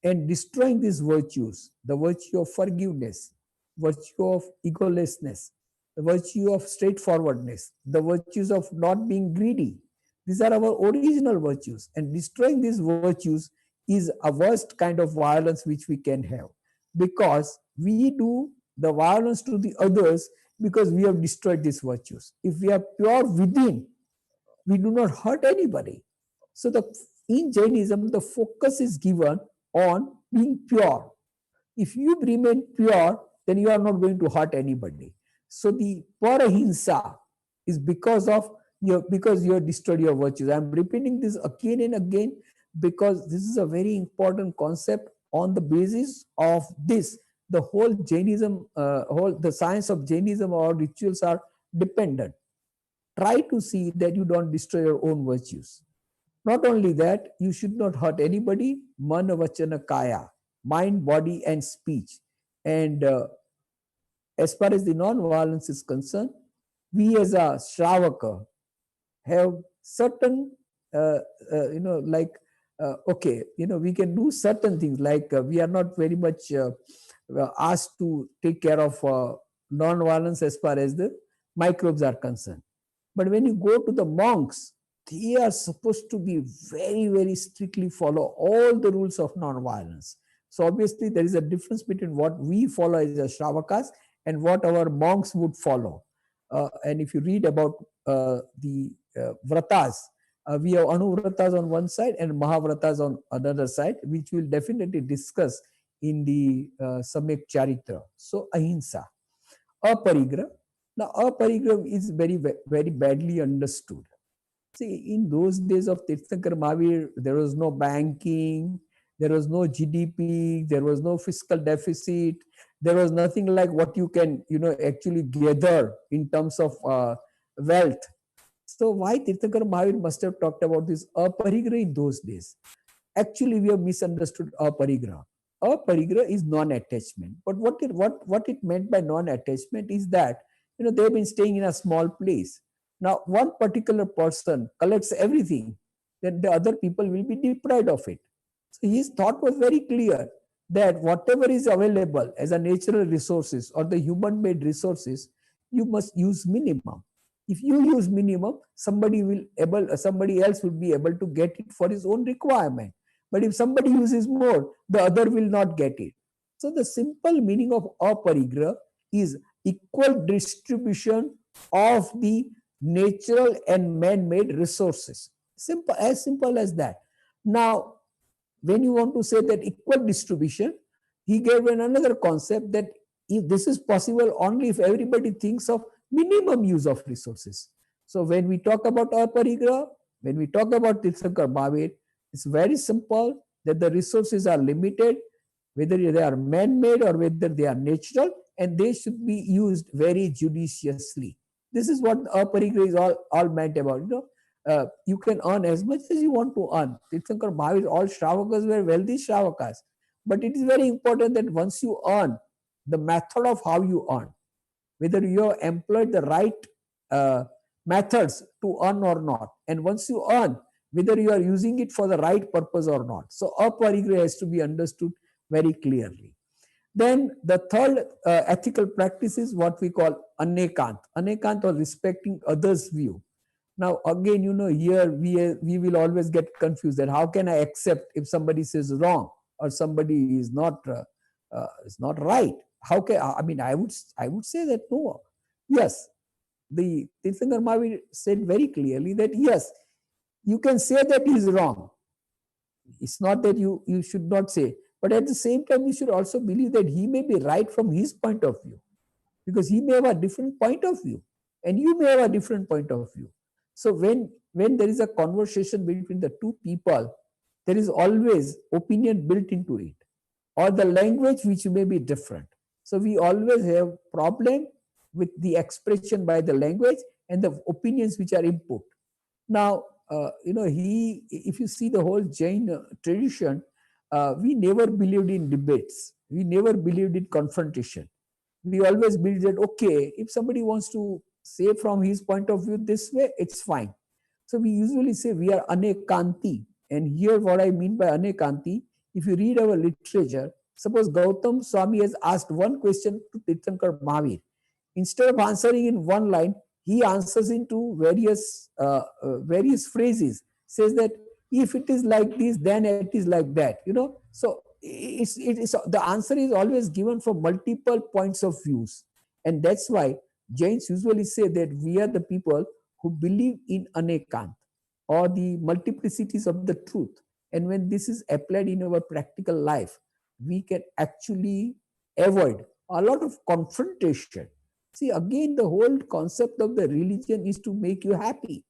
S2: and destroying these virtues, the virtue of forgiveness, virtue of egolessness, the virtue of straightforwardness, the virtues of not being greedy. These are our original virtues, and destroying these virtues is a worst kind of violence which we can have, because we do the violence to the others because we have destroyed these virtues. If we are pure within, we do not hurt anybody. So in Jainism, the focus is given on being pure. If you remain pure, then you are not going to hurt anybody. So the parahinsa is because you have destroyed your virtues. I'm repeating this again and again because this is a very important concept. On the basis of this, the whole Jainism, the science of Jainism or rituals are dependent. Try to see that you don't destroy your own virtues. Not only that, you should not hurt anybody, mana, vachana, kaya, mind, body, and speech. And as far as the non-violence is concerned, we as a Shravaka have certain, uh, like, okay, we can do certain things, like we are not very much asked to take care of non-violence as far as the microbes are concerned. But when you go to the monks, they are supposed to be very, very strictly follow all the rules of non-violence. So obviously there is a difference between what we follow as a Shravakas and what our monks would follow. And if you read about the vratas, we have anuvratas on one side and mahavratas on another side, which we'll definitely discuss in the Samyak Charitra. So ahimsa, aparigraha. Now, aparigraha is very, very badly understood. See, in those days of Tirthankar Mahavir, there was no banking, there was no GDP, there was no fiscal deficit, there was nothing like what you can, actually gather in terms of wealth. So why Tirthankar Mahavir must have talked about this aparigraha in those days? Actually, we have misunderstood aparigraha. Aparigraha is non-attachment. But what it meant by non-attachment is that, they've been staying in a small place. Now, one particular person collects everything, then the other people will be deprived of it. So his thought was very clear that whatever is available as a natural resources or the human-made resources, you must use minimum. If you use minimum, somebody else will be able to get it for his own requirement. But if somebody uses more, the other will not get it. So the simple meaning of aparigraha is equal distribution of the natural and man-made resources. Simple as that. Now, when you want to say that equal distribution, he gave another concept that if this is possible only if everybody thinks of minimum use of resources. So when we talk about aparigraha, when we talk about Tirthankar Mahavir, it's very simple that the resources are limited, whether they are man-made or whether they are natural, and they should be used very judiciously. This is what aparigraha is all meant about. You can earn as much as you want to earn. Tirthankar Mahavir, all Shravakas were wealthy Shravakas. But it is very important that once you earn, the method of how you earn, whether you have employed the right methods to earn or not. And once you earn, whether you are using it for the right purpose or not. So aparigraha has to be understood very clearly. Then the third ethical practice is what we call anekant. Anekant, or respecting others' view. Now again, here we will always get confused that how can I accept if somebody says wrong or somebody is not right? How can I would say that no. Yes, the Tirthankar Mahavir said very clearly that yes, you can say that he is wrong. It's not that you should not say, but at the same time, you should also believe that he may be right from his point of view, because he may have a different point of view, and you may have a different point of view. So when there is a conversation between the two people, there is always opinion built into it, or the language which may be different. So we always have problem with the expression by the language and the opinions which are input. Now, if you see the whole Jain tradition, we never believed in debates. We never believed in confrontation. We always believed that, okay, if somebody wants to say from his point of view this way, it's fine. So we usually say we are anekanti. And here what I mean by anekanti, if you read our literature, suppose Gautam Swami has asked one question to Tirthankar Mahavir. Instead of answering in one line, he answers into various phrases. Says that if it is like this, then it is like that. So the answer is always given from multiple points of views, and that's why Jains usually say that we are the people who believe in anekant, or the multiplicities of the truth. And when this is applied in our practical life, we can actually avoid a lot of confrontation. See, again, the whole concept of the religion is to make you happy,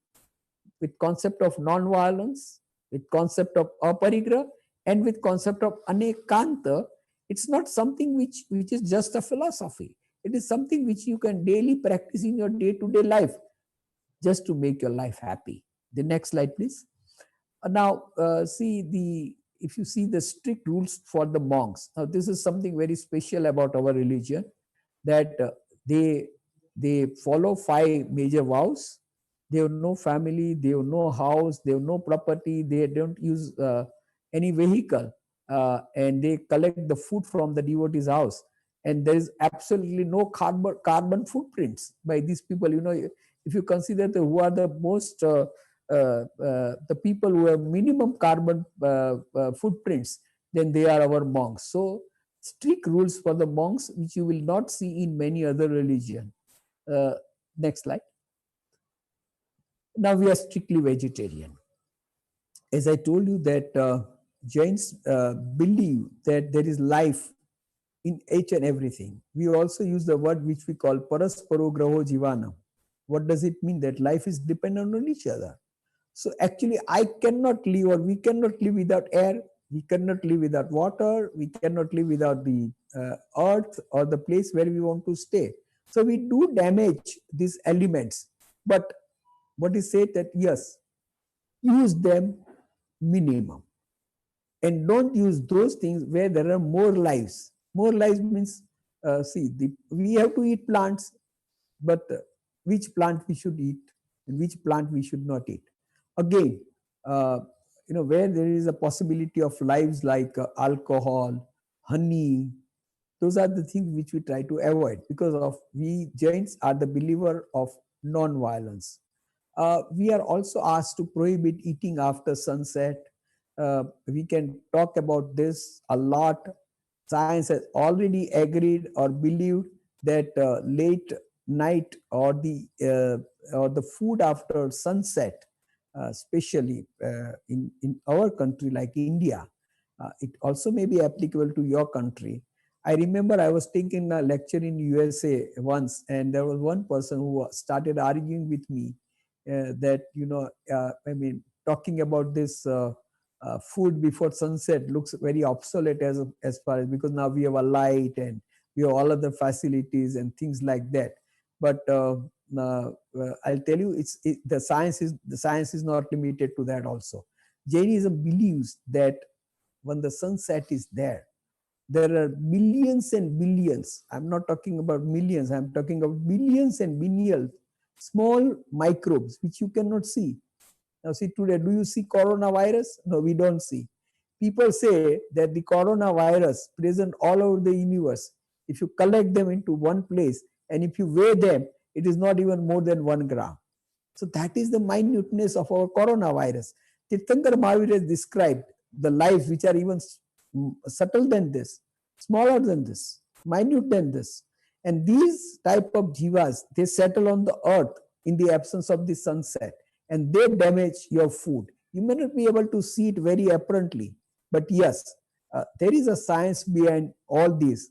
S2: with concept of non-violence, with concept of aparigraha, and with concept of anekanta. It's not something which is just a philosophy. It is something which you can daily practice in your day-to-day life, just to make your life happy. The next slide, please. Now, see the if you see the strict rules for the monks. Now, this is something very special about our religion, that they they follow 5 major vows. They have no family, they have no house, they have no property, they don't use any vehicle, and they collect the food from the devotee's house. And there is absolutely no carbon footprints by these people. You know, if you consider who are the most the people who have minimum carbon footprints, then they are our monks. So strict rules for the monks, which you will not see in many other religion. Uh, Next slide. Now we are strictly vegetarian. As I told you that Jains believe that there is life in each and everything. We also use the word which we call parasparo graho jivana. What does it mean? That life is dependent on each other. So actually, I cannot live, or we cannot live without air. We cannot live without water. We cannot live without the earth or the place where we want to stay. So we do damage these elements. But what is said that yes, use them minimum, and don't use those things where there are more lives. More lives means, we have to eat plants, but which plant we should eat and which plant we should not eat. Again, uh, where there is a possibility of lives like alcohol, honey, those are the things which we try to avoid, because of we Jains are the believer of non-violence. We are also asked to prohibit eating after sunset. We can talk about this a lot. Science has already agreed or believed that late night or the food after sunset, especially in our country like India, it also may be applicable to your country. I remember I was taking a lecture in USA once, and there was one person who started arguing with me that talking about this food before sunset looks very obsolete as far as, because now we have a light and we have all other facilities and things like that. But I'll tell you, the science is not limited to that. Also, Jainism believes that when the sunset is there are millions and billions. I'm not talking about millions. I'm talking about billions and billions small microbes which you cannot see. Now, see today, do you see coronavirus? No, we don't see. People say that the coronavirus present all over the universe. If you collect them into one place and if you weigh them, it is not even more than 1 gram. So that is the minuteness of our coronavirus. Tirthankar Mahavir has described the lives which are even subtle than this, smaller than this, minute than this. And these type of jivas, they settle on the earth in the absence of the sunset, and they damage your food. You may not be able to see it very apparently, but yes, there is a science behind all this.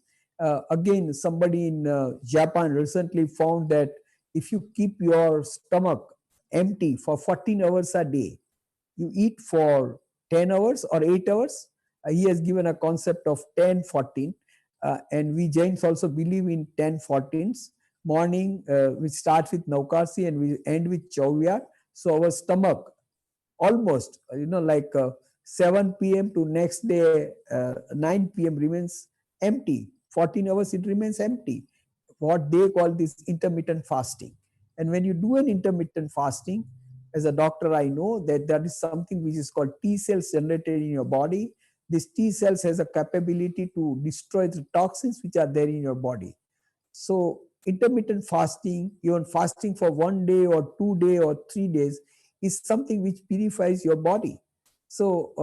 S2: Again, somebody in Japan recently found that if you keep your stomach empty for 14 hours a day, you eat for 10 hours or 8 hours. He has given a concept of 10-14. And we Jains also believe in 10-14s. Morning, we start with Naukasi and we end with Chauyar. So our stomach almost, 7 p.m. to next day, 9 p.m. remains empty. 14 hours it remains empty. What they call this intermittent fasting. And when you do an intermittent fasting, as a doctor, I know that there is something which is called T cells generated in your body. This T cells has a capability to destroy the toxins which are there in your body. So intermittent fasting, even fasting for 1 day or 2 days or 3 days, is something which purifies your body. So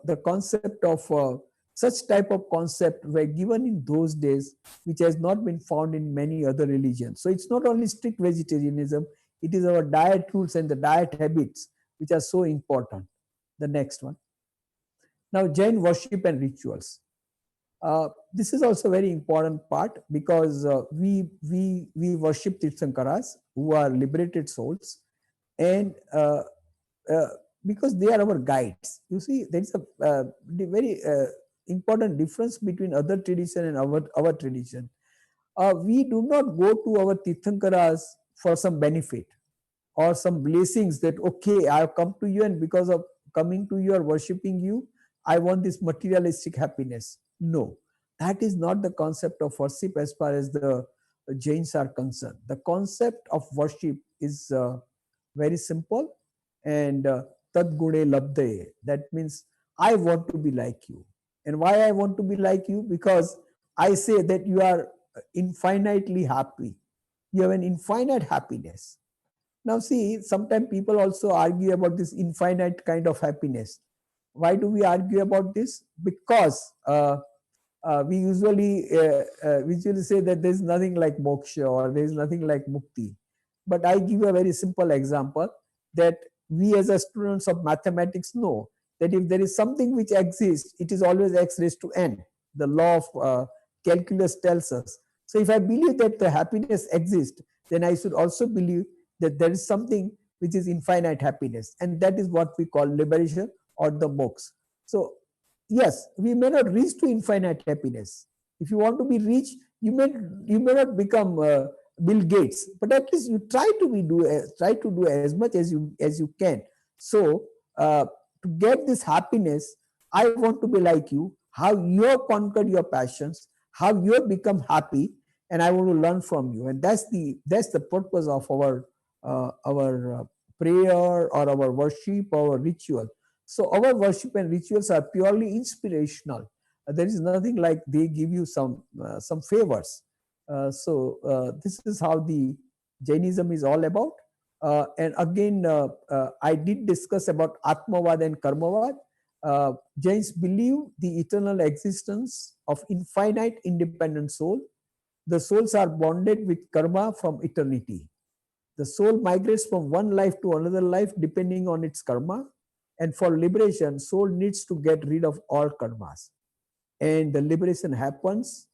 S2: the concept of such type of concept were given in those days, which has not been found in many other religions. So it's not only strict vegetarianism, it is our diet rules and the diet habits which are so important. The next one. Now, Jain worship and rituals. This is also very important part because we worship Tirthankaras who are liberated souls, and uh, because they are our guides. You see, there is a very important difference between other tradition and our tradition. We do not go to our Tirthankaras for some benefit or some blessings that, okay, I have come to you, and because of coming to you or worshipping you, I want this materialistic happiness. No, that is not the concept of worship as far as the Jains are concerned. The concept of worship is very simple, and tad gune labde. That means I want to be like you. And why I want to be like you? Because I say that you are infinitely happy. You have an infinite happiness. Now, see, sometimes people also argue about this infinite kind of happiness. Why do we argue about this? Because we usually say that there is nothing like moksha or there is nothing like mukti. But I give a very simple example that we as a students of mathematics know that if there is something which exists, it is always x raised to n. The law of calculus tells us. So if I believe that the happiness exists, then I should also believe that there is something which is infinite happiness, and that is what we call liberation or the moksha. So yes, we may not reach to infinite happiness. If you want to be rich, you may not become Bill Gates, but at least you try to do as much as you can. So to get this happiness, I want to be like you, how you have conquered your passions, how you have become happy, and I want to learn from you. And that's the purpose of our prayer or our worship, our ritual. So our worship and rituals are purely inspirational. There is nothing like they give you some favors. This is how the Jainism is all about. And again, I did discuss about Atmavad and Karmavad. Jains believe the eternal existence of infinite independent soul. The souls are bonded with karma from eternity. The soul migrates from one life to another life depending on its karma. And for liberation, soul needs to get rid of all karmas. And the liberation happens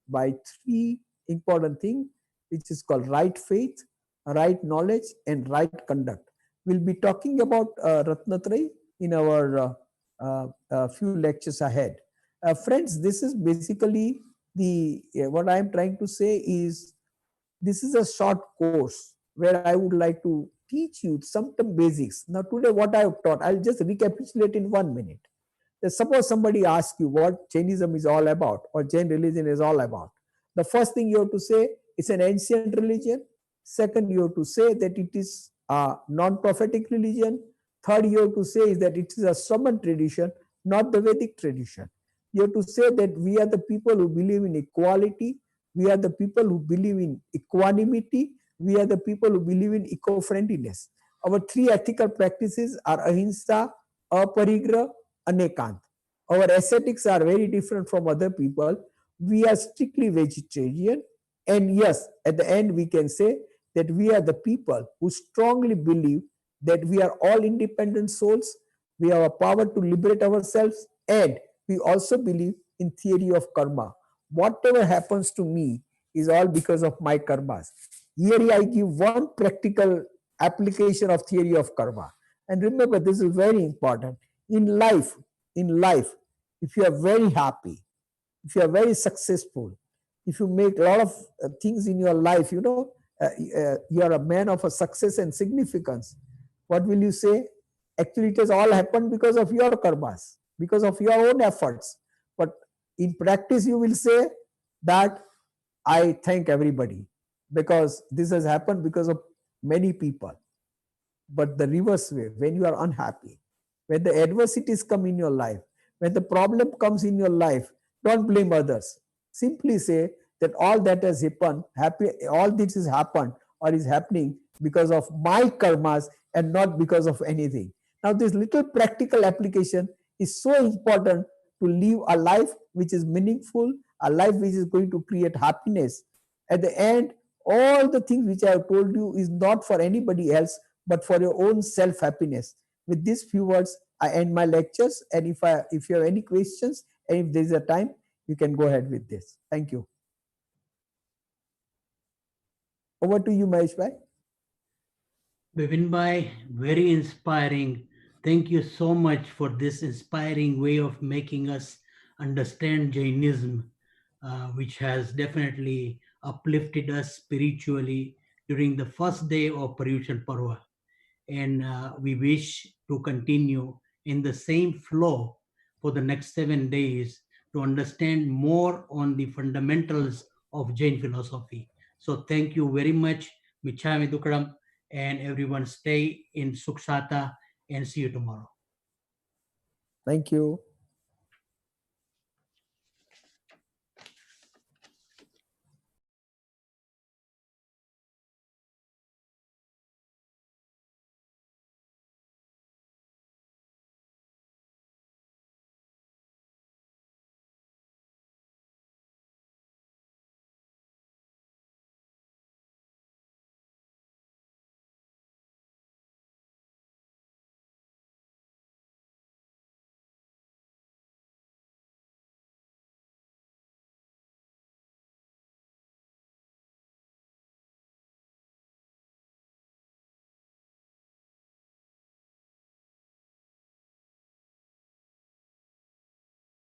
S2: by three important things, which is called right faith, right knowledge, and right conduct. We'll be talking about Ratnatraya in our few lectures ahead. Friends, this is basically the what I am trying to say is this is a short course where I would like to teach you some basics. Now, today, what I have taught, I'll just recapitulate in 1 minute. Suppose somebody asks you what Jainism is all about or Jain religion is all about. The first thing you have to say, it's an ancient religion. Second, you have to say that it is a non-prophetic religion. Third, you have to say is that it is a shraman tradition, not the Vedic tradition. You have to say that we are the people who believe in equality. We are the people who believe in equanimity. We are the people who believe in eco-friendliness. Our three ethical practices are ahimsa, aparigraha, anekant. Our ascetics are very different from other people. We are strictly vegetarian. And yes, at the end, we can say that we are the people who strongly believe that we are all independent souls. We have a power to liberate ourselves. And we also believe in theory of karma. Whatever happens to me is all because of my karmas. Here I give one practical application of theory of karma. And remember, this is very important. In life, in life, if you are very happy, if you are very successful, if you make a lot of things in your life, you are a man of a success and significance. What will you say? Actually, it has all happened because of your karmas, because of your own efforts. But in practice, you will say that I thank everybody because this has happened because of many people. But the reverse way, when you are unhappy, when the adversities come in your life, when the problem comes in your life, don't blame others. Simply say that all that has all this has happened or is happening because of my karmas and not because of anything. Now, this little practical application is so important to live a life which is meaningful, a life which is going to create happiness. At the end, all the things which I have told you is not for anybody else, but for your own self happiness. With these few words, I end my lectures. And if you have any questions, and if there is a time, you can go ahead with this. Thank you. Over to you, Mahesh bhai.
S1: Bipin Bhai, very inspiring. Thank you so much for this inspiring way of making us understand Jainism, which has definitely uplifted us spiritually during the first day of Paryushan Parva. And we wish to continue in the same flow for the next 7 days to understand more on the fundamentals of Jain philosophy. So thank you very much, Michami Dukram, and everyone stay in Sukhsata and see you tomorrow.
S2: Thank you.